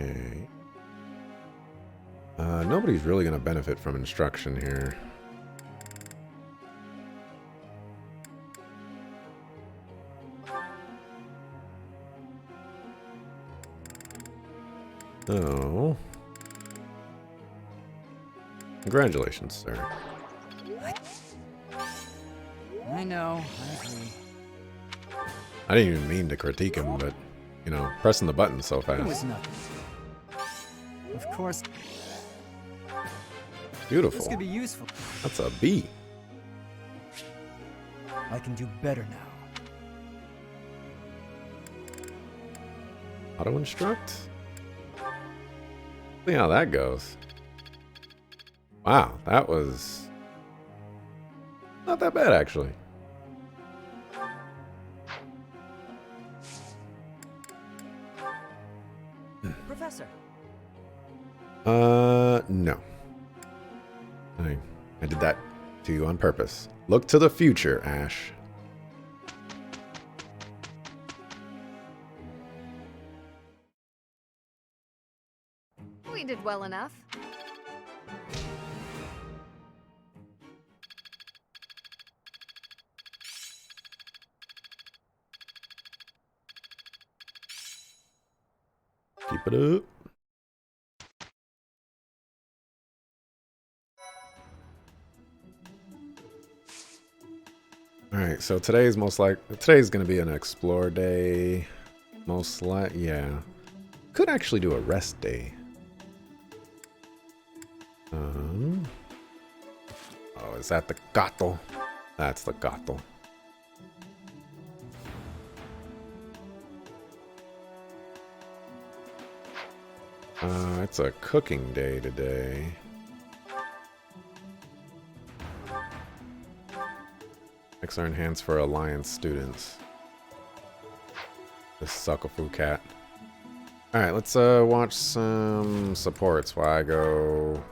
Okay. Nobody's really going to benefit from instruction here. Oh. Congratulations, sir. I know, I agree. I didn't even mean to critique him, but, you know, pressing the button so It was fast. nothing. Of course, Beautiful. this could be useful. That's a B. I can do better now. Auto instruct? See how that goes. Wow, that was not that bad, actually. Professor. No. I did that to you on purpose. Look to the future, Ash. We did well enough. Keep it up. Alright, so today's gonna be an explore day. Yeah. Could actually do a rest day. Oh, is that the gato? That's the gato. It's a cooking day today. X are enhanced for Alliance students. This Suckafu cat. Alright, let's watch some supports while I go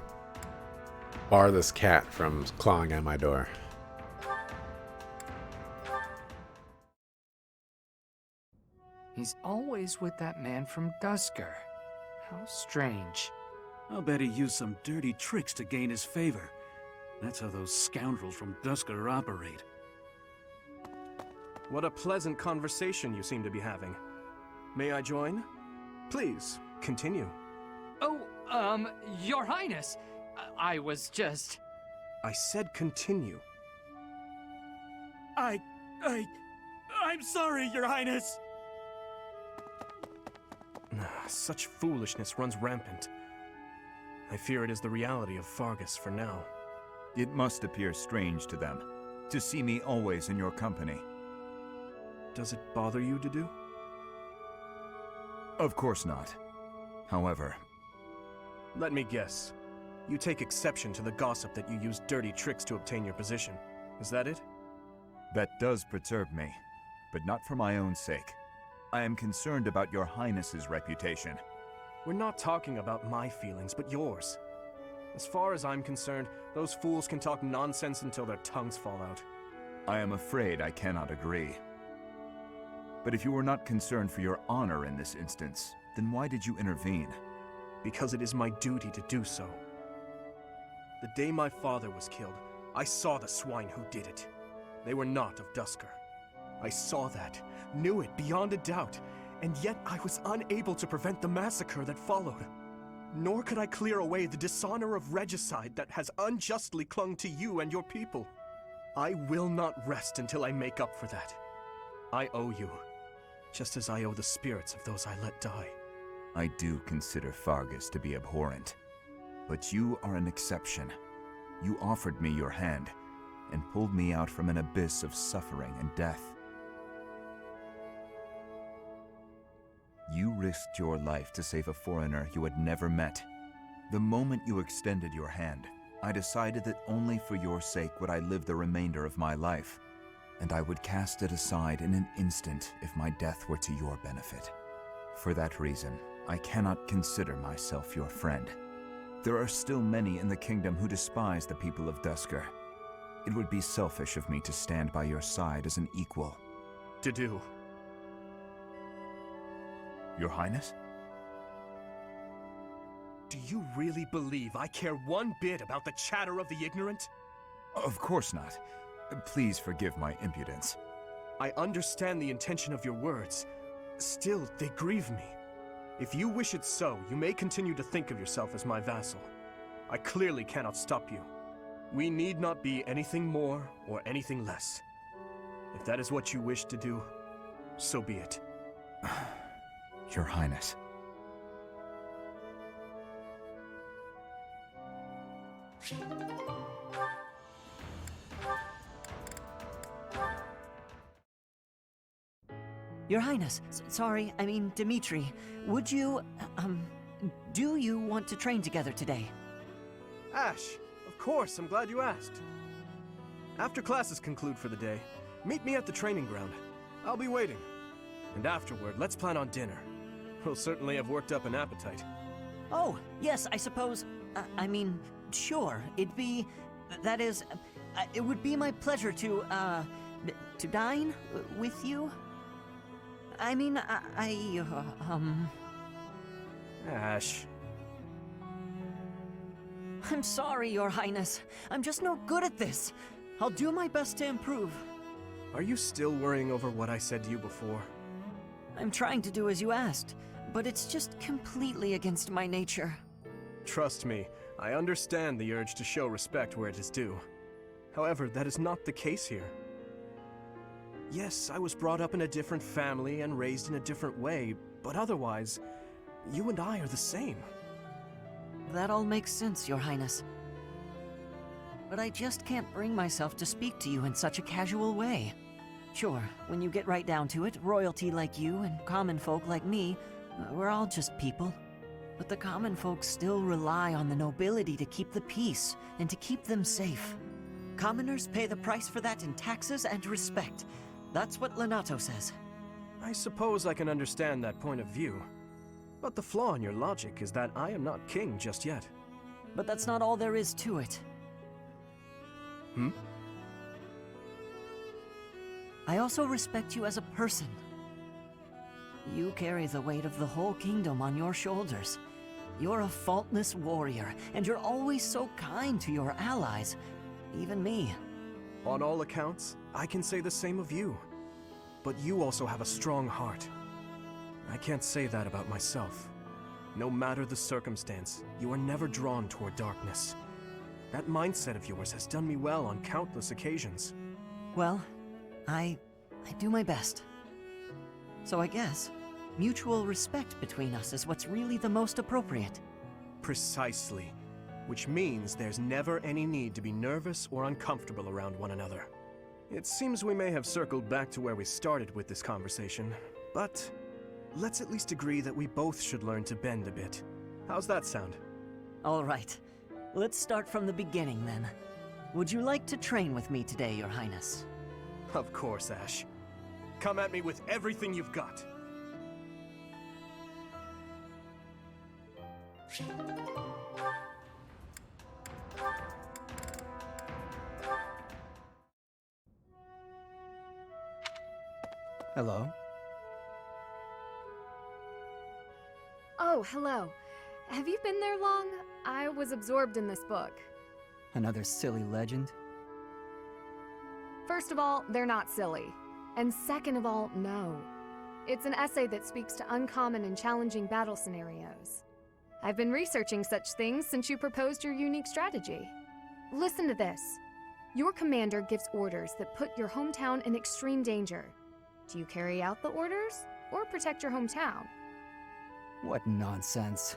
bar this cat from clawing at my door. He's always with that man from Dusker. How strange. I'll bet he used some dirty tricks to gain his favor. That's how those scoundrels from Dusker operate. What a pleasant conversation you seem to be having. May I join? Please, continue. Oh, Your Highness, I was just... I said continue. I'm sorry, Your Highness! Such foolishness runs rampant. I fear it is the reality of Fargus for now. It must appear strange to them, to see me always in your company. Does it bother you to do? Of course not. However... Let me guess. You take exception to the gossip that you use dirty tricks to obtain your position. Is that it? That does perturb me, but not for my own sake. I am concerned about your Highness's reputation. We're not talking about my feelings, but yours. As far as I'm concerned, those fools can talk nonsense until their tongues fall out. I am afraid I cannot agree. But if you were not concerned for your honor in this instance, then why did you intervene? Because it is my duty to do so. The day my father was killed, I saw the swine who did it. They were not of Dusker. I saw that, knew it beyond a doubt, and yet I was unable to prevent the massacre that followed. Nor could I clear away the dishonor of regicide that has unjustly clung to you and your people. I will not rest until I make up for that. I owe you, just as I owe the spirits of those I let die. I do consider Fargus to be abhorrent, but you are an exception. You offered me your hand, and pulled me out from an abyss of suffering and death. You risked your life to save a foreigner you had never met. The moment you extended your hand, I decided that only for your sake would I live the remainder of my life, and I would cast it aside in an instant if my death were to your benefit. For that reason, I cannot consider myself your friend. There are still many in the kingdom who despise the people of Dusker. It would be selfish of me to stand by your side as an equal. To do. Your Highness? Do you really believe I care one bit about the chatter of the ignorant? Of course not. Please forgive my impudence. I understand the intention of your words. Still, they grieve me. If you wish it so, you may continue to think of yourself as my vassal. I clearly cannot stop you. We need not be anything more or anything less. If that is what you wish to do, so be it. Your Highness. Your Highness, sorry, I mean Dimitri, would you, do you want to train together today? Ash, of course, I'm glad you asked. After classes conclude for the day, meet me at the training ground. I'll be waiting. And afterward, let's plan on dinner. We'll certainly have worked up an appetite. Oh, yes, I suppose, I mean, sure, that is, it would be my pleasure to dine with you. I mean, Ash. I'm sorry, Your Highness. I'm just no good at this. I'll do my best to improve. Are you still worrying over what I said to you before? I'm trying to do as you asked, but it's just completely against my nature. Trust me, I understand the urge to show respect where it is due. However, that is not the case here. Yes, I was brought up in a different family and raised in a different way, but otherwise, you and I are the same. That all makes sense, Your Highness. But I just can't bring myself to speak to you in such a casual way. Sure, when you get right down to it, royalty like you and common folk like me, we're all just people. But the common folk still rely on the nobility to keep the peace and to keep them safe. Commoners pay the price for that in taxes and respect. That's what Lenato says. I suppose I can understand that point of view. But the flaw in your logic is that I am not king just yet. But that's not all there is to it. I also respect you as a person. You carry the weight of the whole kingdom on your shoulders. You're a faultless warrior, and you're always so kind to your allies, even me. On all accounts, I can say the same of you. But you also have a strong heart. I can't say that about myself. No matter the circumstance, you are never drawn toward darkness. That mindset of yours has done me well on countless occasions. Well, I do my best. So I guess mutual respect between us is what's really the most appropriate. Precisely. Which means there's never any need to be nervous or uncomfortable around one another. It seems we may have circled back to where we started with this conversation, but let's at least agree that we both should learn to bend a bit. How's that sound? All right. Let's start from the beginning, then. Would you like to train with me today, Your Highness? Of course, Ash. Come at me with everything you've got. Hello? Oh, hello. Have you been there long? I was absorbed in this book. Another silly legend? First of all, they're not silly. And second of all, no. It's an essay that speaks to uncommon and challenging battle scenarios. I've been researching such things since you proposed your unique strategy. Listen to this. Your commander gives orders that put your hometown in extreme danger. Do you carry out the orders, or protect your hometown? What nonsense.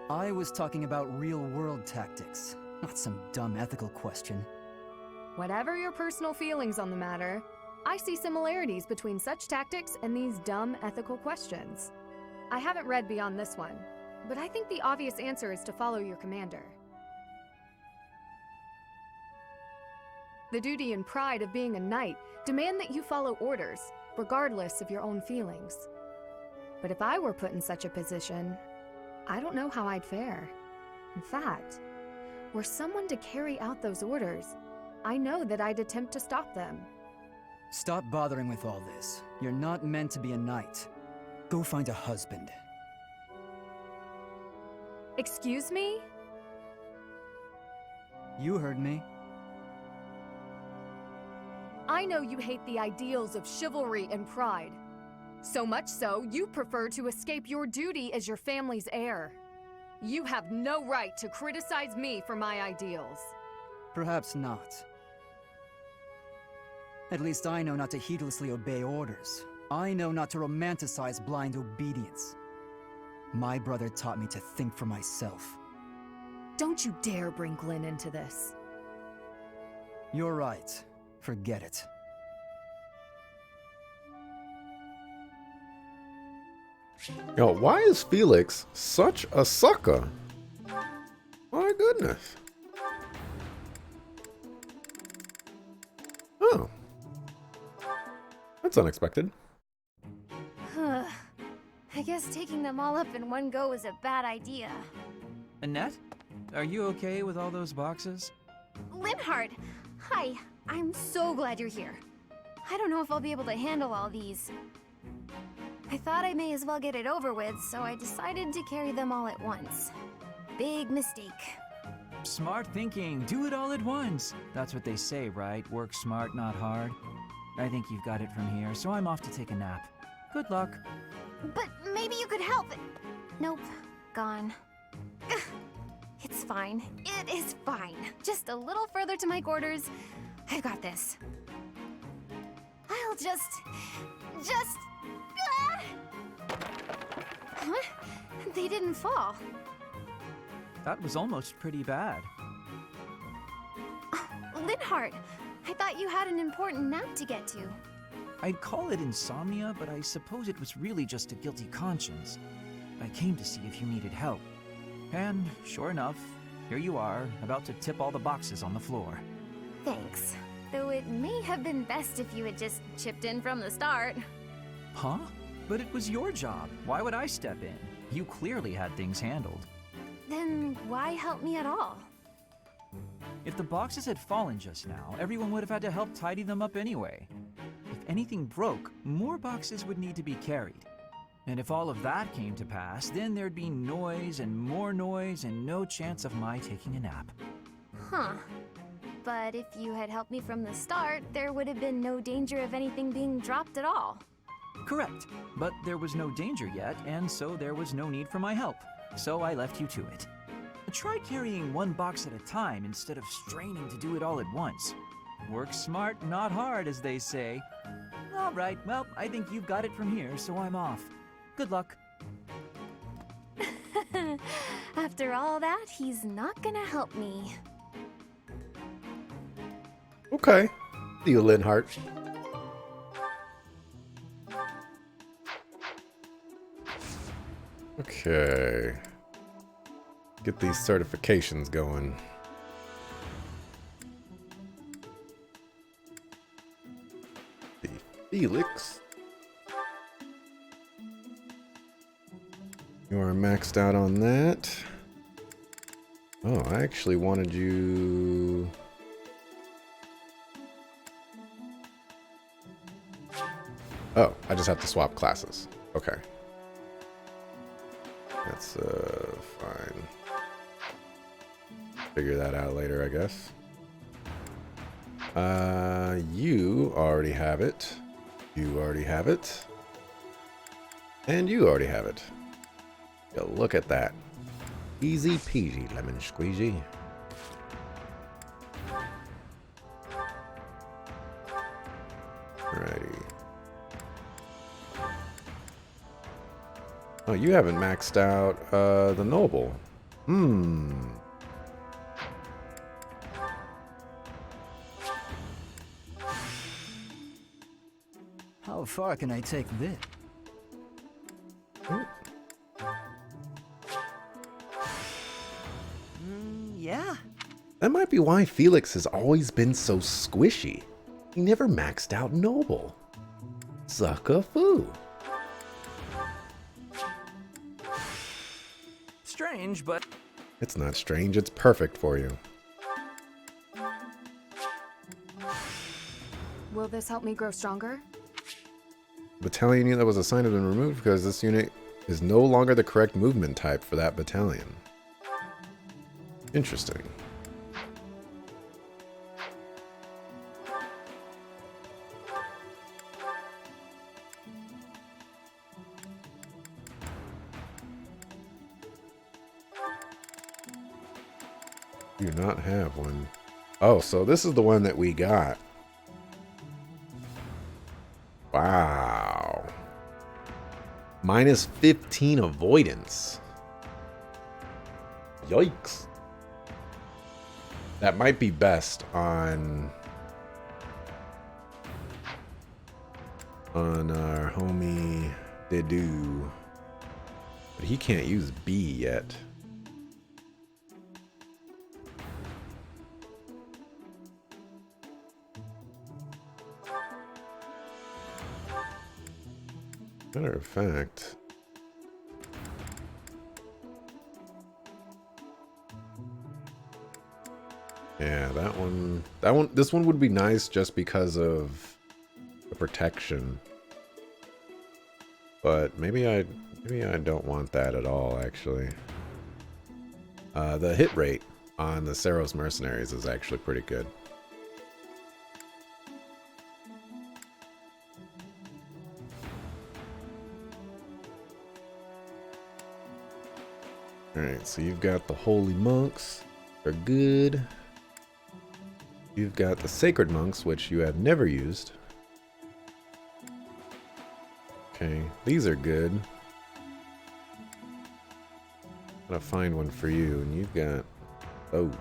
I was talking about real-world tactics, not some dumb ethical question. Whatever your personal feelings on the matter, I see similarities between such tactics and these dumb ethical questions. I haven't read beyond this one, but I think the obvious answer is to follow your commander. The duty and pride of being a knight demand that you follow orders, regardless of your own feelings. But if I were put in such a position, I don't know how I'd fare. In fact, were someone to carry out those orders, I know that I'd attempt to stop them. Stop bothering with all this. You're not meant to be a knight. Go find a husband. Excuse me? You heard me. I know you hate the ideals of chivalry and pride. So much so, you prefer to escape your duty as your family's heir. You have no right to criticize me for my ideals. Perhaps not. At least I know not to heedlessly obey orders. I know not to romanticize blind obedience. My brother taught me to think for myself. Don't you dare bring Glenn into this. You're right. Forget it. Yo, why is Felix such a sucker? My goodness. Oh. That's unexpected. I guess taking them all up in one go was a bad idea. Annette? Are you okay with all those boxes? Linhard! Hi, I'm so glad you're here. I don't know if I'll be able to handle all these. I thought I may as well get it over with, so I decided to carry them all at once. Big mistake. Smart thinking. Do it all at once. That's what they say, right? Work smart, not hard. I think you've got it from here, so I'm off to take a nap. Good luck. But maybe you could help. Nope, gone. Ugh, it's fine. It is fine. Just a little further to my quarters. I've got this. I'll just... Ah! Huh? They didn't fall. That was almost pretty bad. Linhard, I thought you had an important nap to get to. I'd call it insomnia, but I suppose it was really just a guilty conscience. I came to see if you needed help. And, sure enough, here you are, about to tip all the boxes on the floor. Thanks. Though it may have been best if you had just chipped in from the start. Huh? But it was your job. Why would I step in? You clearly had things handled. Then why help me at all? If the boxes had fallen just now, everyone would have had to help tidy them up anyway. If anything broke, more boxes would need to be carried. And if all of that came to pass, then there'd be noise and no chance of my taking a nap. Huh. But if you had helped me from the start, there would have been no danger of anything being dropped at all. Correct. But there was no danger yet, and so there was no need for my help. So I left you to it. Try carrying one box at a time instead of straining to do it all at once. Work smart, not hard, as they say. All right, well, I think you've got it from here, so I'm off. Good luck. After all that, he's not gonna help me. Okay. See you, Linhart. Okay. Get these certifications going. The Felix. You are maxed out on that. Oh, I actually wanted you... Oh, I just have to swap classes. Okay. That's, fine. Figure that out later, I guess. You already have it. You already have it. And you already have it. Yeah, look at that. Easy peasy, lemon squeezy. Alrighty. Oh, you haven't maxed out the noble. How far can I take this? Yeah. That might be why Felix has always been so squishy. He never maxed out noble. Sucker foo. Strange, but... It's not strange, it's perfect for you. Will this help me grow stronger? Battalion unit that was assigned has been removed because this unit is no longer the correct movement type for that battalion. Interesting. Do not have one. Oh, so this is the one that we got. Wow. Minus 15 avoidance. Yikes. That might be best on our homie Dedu. But he can't use B yet. Matter of fact, yeah, this one would be nice just because of the protection. But maybe I don't want that at all, actually. The hit rate on the Saros Mercenaries is actually pretty good. Alright, so you've got the Holy Monks, are good. You've got the Sacred Monks, which you have never used. Okay, these are good. I'm gonna find one for you, and you've got those.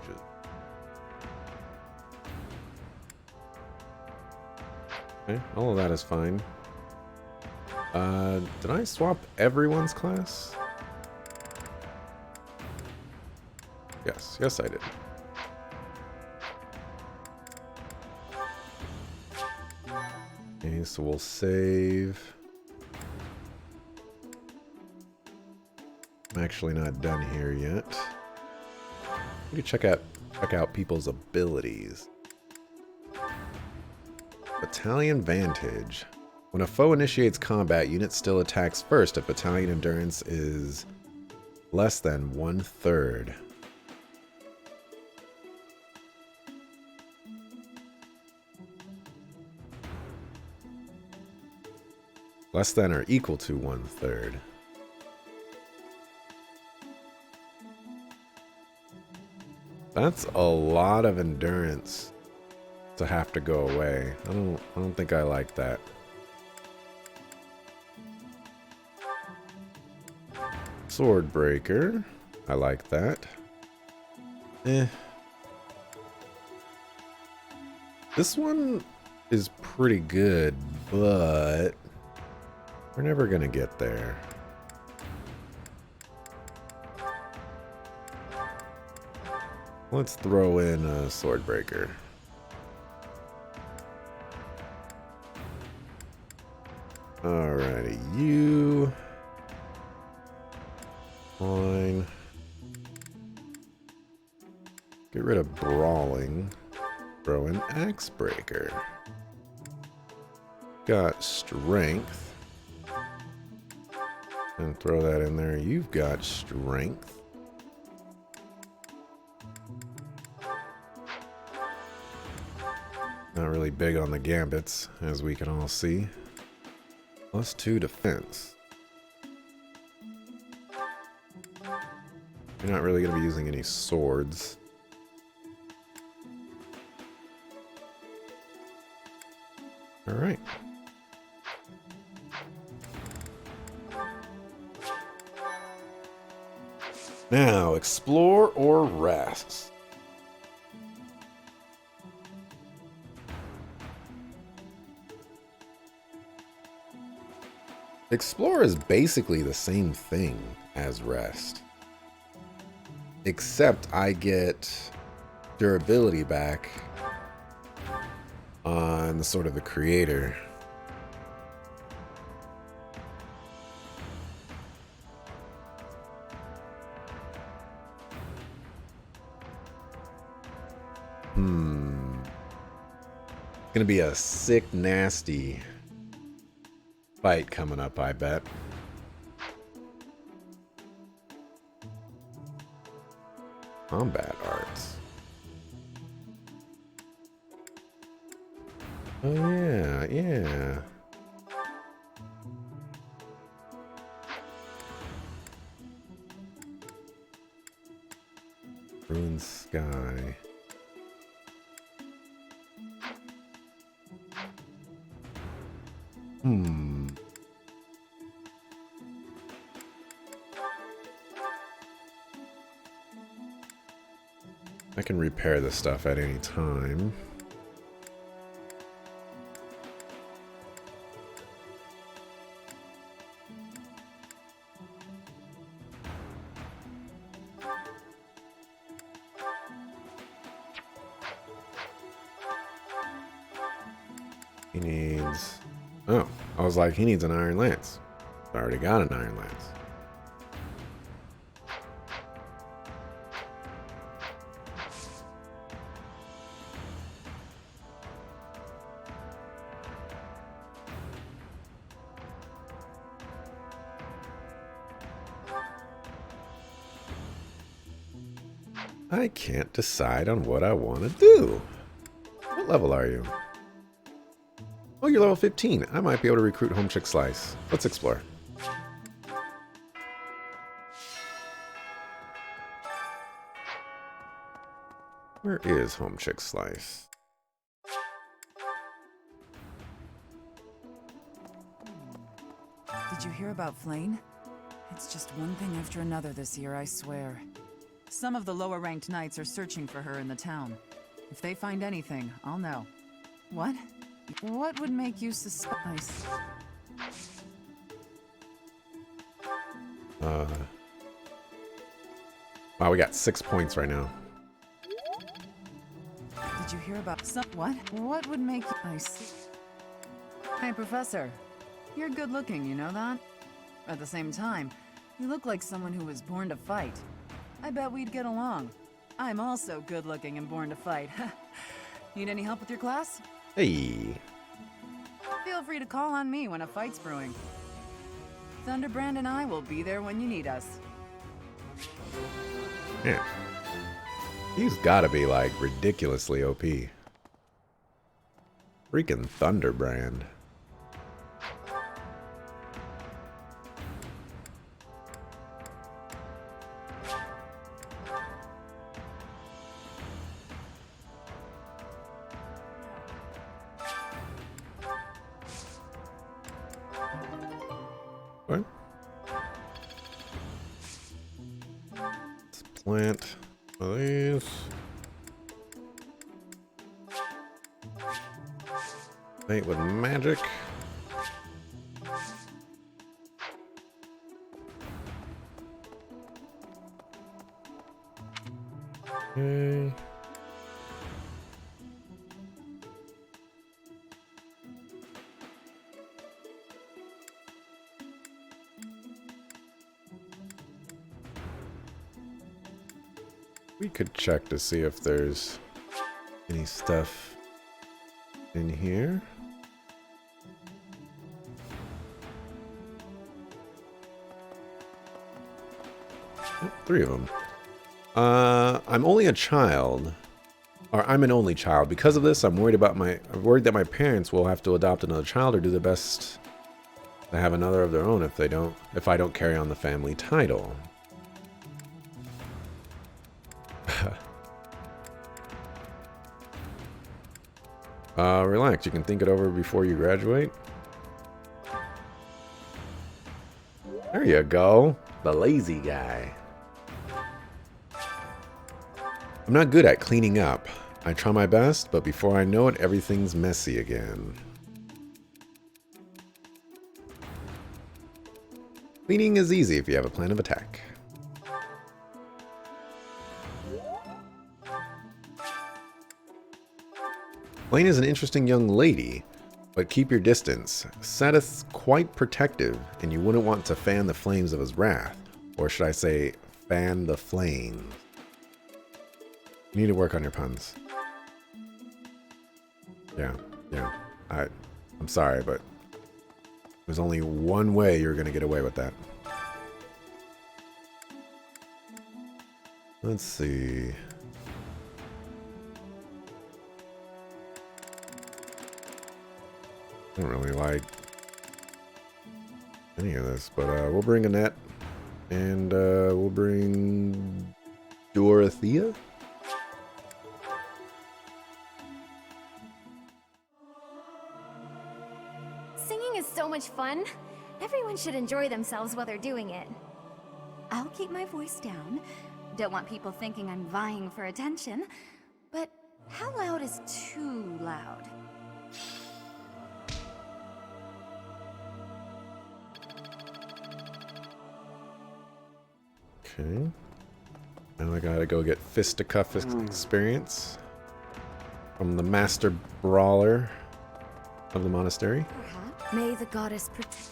Okay, all of that is fine. Did I swap everyone's class? Yes, I did. Okay, so we'll save. I'm actually not done here yet. We can check out people's abilities. Battalion Vantage. When a foe initiates combat, unit still attacks first if battalion endurance is less than 1/3. Less than or equal to 1/3. That's a lot of endurance to have to go away. I don't think I like that. Swordbreaker. I like that. This one is pretty good, but we're never gonna get there. Let's throw in a Swordbreaker. Alrighty, you. Fine. Get rid of Brawling. Throw in Axebreaker. Got Strength. And throw that in there. You've got Strength. Not really big on the gambits, as we can all see. +2 defense. You're not really going to be using any swords. Alright. Now, explore or rest. Explore is basically the same thing as rest. Except I get durability back on the sort of the creator. Gonna be a sick, nasty fight coming up, I bet. Combat arts. Oh yeah, yeah. Ruined sky. I can repair this stuff at any time. He needs... Oh, I was like, he needs an iron lance. I already got an iron lance. I can't decide on what I want to do. What level are you? Oh, you're level 15. I might be able to recruit Home Chick Slice. Let's explore. Where is Home Chick Slice? Did you hear about Flane? It's just one thing after another this year, I swear. Some of the lower-ranked knights are searching for her in the town. If they find anything, I'll know. What? What would make you suspicious? Wow, we got 6 points right now. Did you hear about some... What? What would make you... I see. Hey, Professor. You're good-looking, you know that? At the same time, you look like someone who was born to fight. I bet we'd get along. I'm also good-looking and born to fight. Need any help with your class? Hey. Feel free to call on me when a fight's brewing. Thunderbrand and I will be there when you need us. Yeah. He's gotta be, like, ridiculously OP. Freaking Thunderbrand. What? Let's plant one of these. Paint with magic. Okay. We could check to see if there's any stuff in here. Oh, 3 of them. I'm only a child, or I'm an only child. Because of this, I'm worried that my parents will have to adopt another child or do their best to have another of their own if I don't carry on the family title. Relax, you can think it over before you graduate. There you go. The lazy guy. I'm not good at cleaning up. I try my best, but before I know it, everything's messy again. Cleaning is easy if you have a plan of attack. Flane is an interesting young lady, but keep your distance. Seth's quite protective, and you wouldn't want to fan the flames of his wrath. Or should I say, fan the flames. You need to work on your puns. Yeah. I'm sorry, but there's only one way you're going to get away with that. Let's see. I don't really like any of this, but we'll bring Annette, and we'll bring Dorothea. Singing is so much fun. Everyone should enjoy themselves while they're doing it. I'll keep my voice down. Don't want people thinking I'm vying for attention. But how loud is too loud? Okay. Now I gotta go get fisticuff experience from the master brawler of the monastery. May the goddess protect.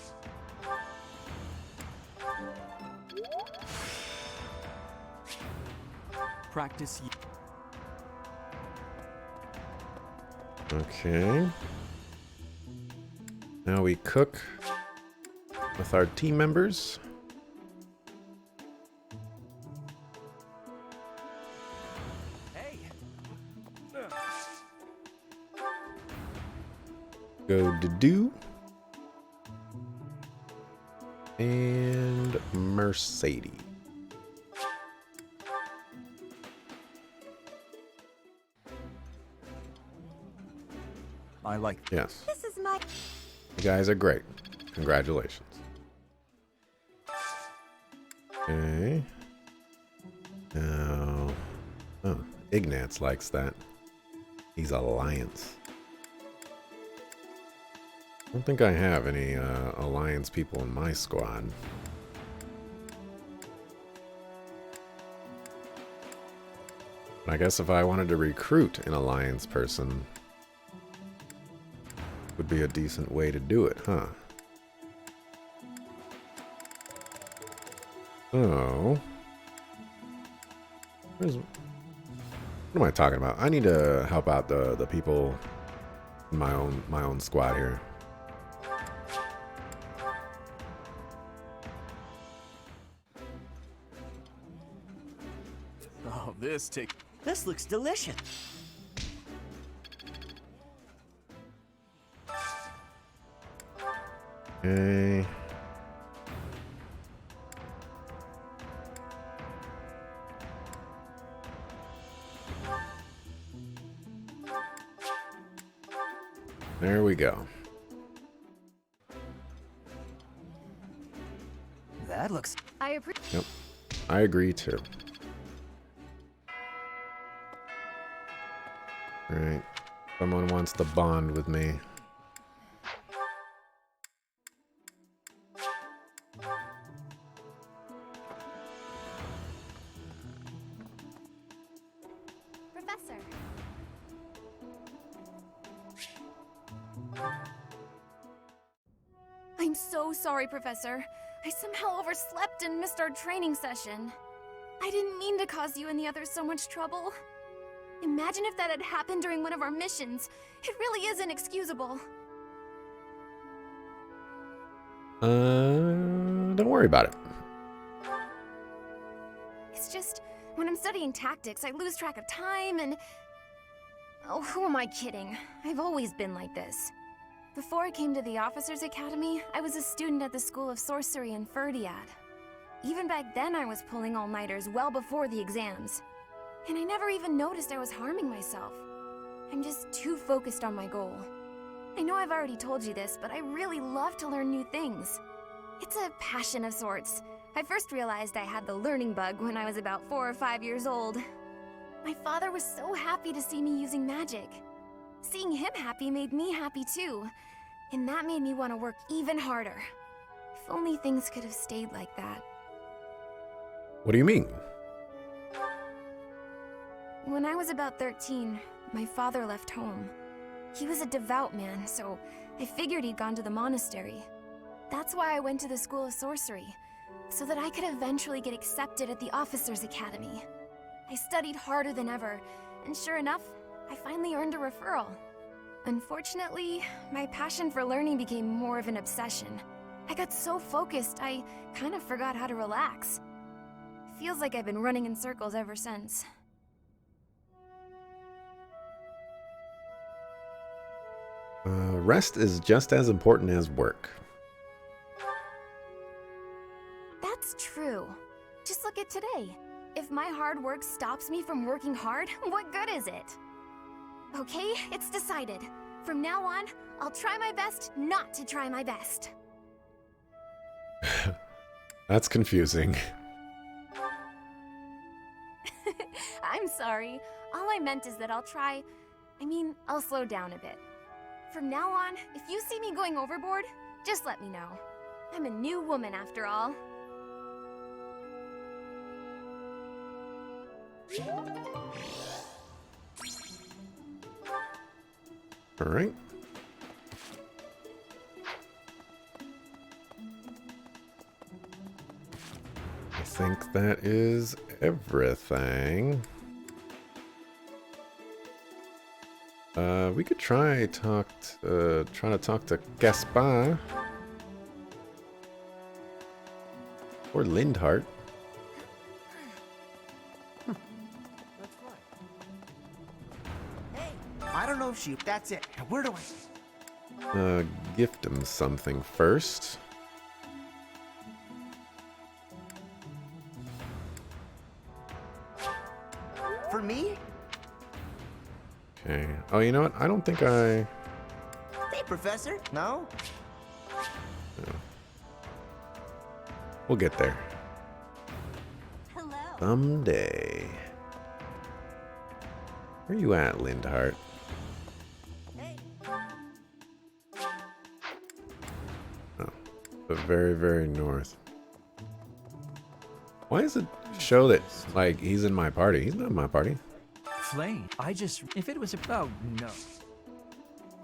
Practice. Okay. Now we cook with our team members. Go to do and Mercedes. I like. Yes. This is my. You guys are great. Congratulations. Okay. Now, oh, Ignatz likes that. He's Alliance. I don't think I have any Alliance people in my squad. I guess if I wanted to recruit an Alliance person, would be a decent way to do it, huh? Oh. What am I talking about? I need to help out the people in my own squad here. Oh, This looks delicious. Okay. There we go. That looks. I appreciate. Yep. I agree too. Alright. Someone wants to bond with me. Professor. I'm so sorry, Professor. I somehow overslept and missed our training session. I didn't mean to cause you and the others so much trouble. Imagine if that had happened during one of our missions. It really is inexcusable. Don't worry about it. It's just, when I'm studying tactics, I lose track of time and... Oh, who am I kidding? I've always been like this. Before I came to the Officers Academy, I was a student at the School of Sorcery in Ferdiad. Even back then, I was pulling all-nighters well before the exams. And I never even noticed I was harming myself. I'm just too focused on my goal. I know I've already told you this, but I really love to learn new things. It's a passion of sorts. I first realized I had the learning bug when I was about 4 or 5 years old. My father was so happy to see me using magic. Seeing him happy made me happy too, and that made me want to work even harder. If only things could have stayed like that. What do you mean? When I was about 13, my father left home. He was a devout man, so I figured he'd gone to the monastery. That's why I went to the School of Sorcery, so that I could eventually get accepted at the Officers Academy. I studied harder than ever, and sure enough, I finally earned a referral. Unfortunately, my passion for learning became more of an obsession. I got so focused, I kind of forgot how to relax. feels like I've been running in circles ever since. Rest is just as important as work. That's true. Just look at today. If my hard work stops me from working hard, what good is it? Okay, it's decided. From now on, I'll try my best not to try my best. That's confusing. I'm sorry. All I meant is that I'll slow down a bit. From now on, if you see me going overboard, just let me know. I'm a new woman after all. All right. I think that is everything. We could try to talk to Gaspar or Lindhart. I don't know if she... That's it. Now, where do I... Gift him something first. For me? Okay. Oh, you know what? I don't think I... Hey, Professor. No? No. We'll get there. Hello. Someday. Where you at, Lindhart? Oh, the very, very north. Why does it show that, like, he's in my party? He's not in my party. Flame. If it was about... no.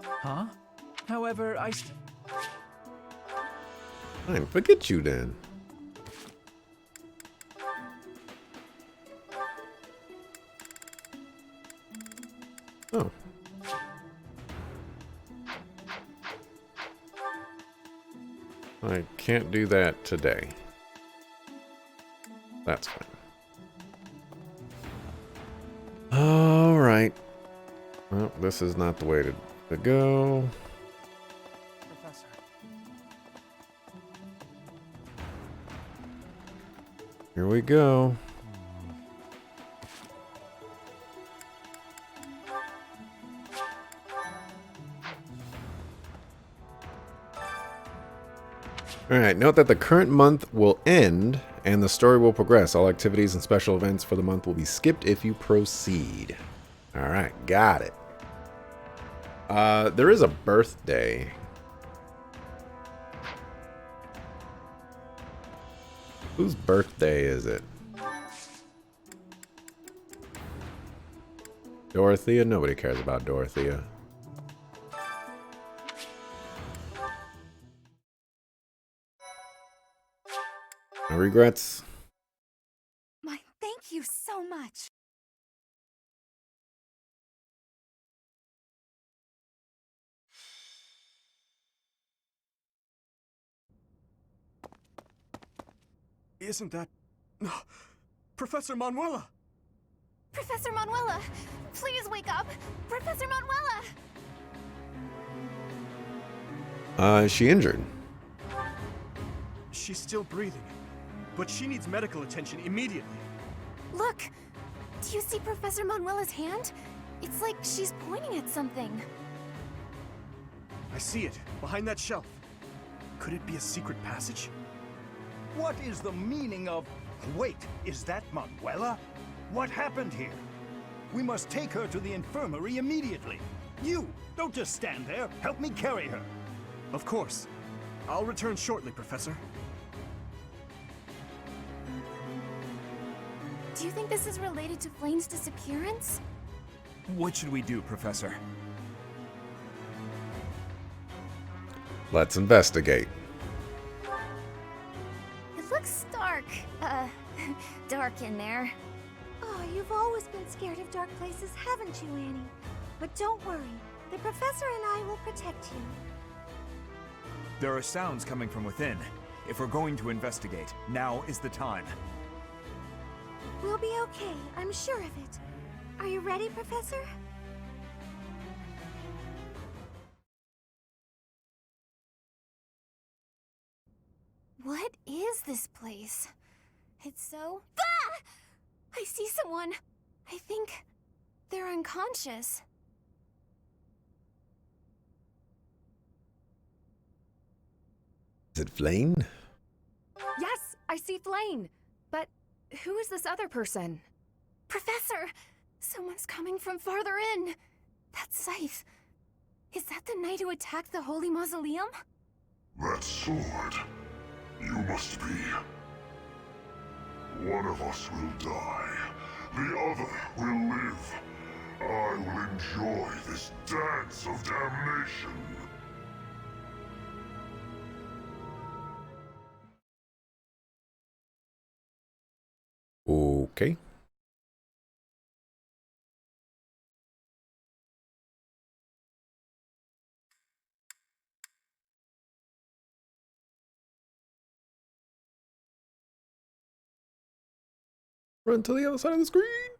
Huh? However, Fine, forget you then. Oh. I can't do that today. That's fine. All right. Well, this is not the way to go. Professor. Here we go. Alright, note that the current month will end and the story will progress. All activities and special events for the month will be skipped if you proceed. Alright, got it. There is a birthday. Whose birthday is it? Dorothea? Nobody cares about Dorothea. No regrets. My thank you so much. Isn't that... Professor Manuela! Professor Manuela, please wake up! Professor Manuela! Is she injured? She's still breathing, but she needs medical attention immediately. Look! Do you see Professor Manuela's hand? It's like she's pointing at something. I see it, behind that shelf. Could it be a secret passage? What is the meaning of... Wait, is that Manuela? What happened here? We must take her to the infirmary immediately. You, don't just stand there. Help me carry her. Of course. I'll return shortly, Professor. Do you think this is related to Flame's disappearance? What should we do, Professor? Let's investigate. It looks dark. Dark in there. Oh, you've always been scared of dark places, haven't you, Annie? But don't worry. The professor and I will protect you. There are sounds coming from within. If we're going to investigate, now is the time. We'll be okay, I'm sure of it. Are you ready, Professor? What is this place? It's so... Ah! I see someone. I think they're unconscious. Is it Flame? Yes, I see Flame. But who is this other person? Professor! Someone's coming from farther in. That scythe. Is that the knight who attacked the Holy Mausoleum? That sword. You must be. One of us will die. The other will live. I will enjoy this dance of damnation. Okay. Run to the other side of the screen.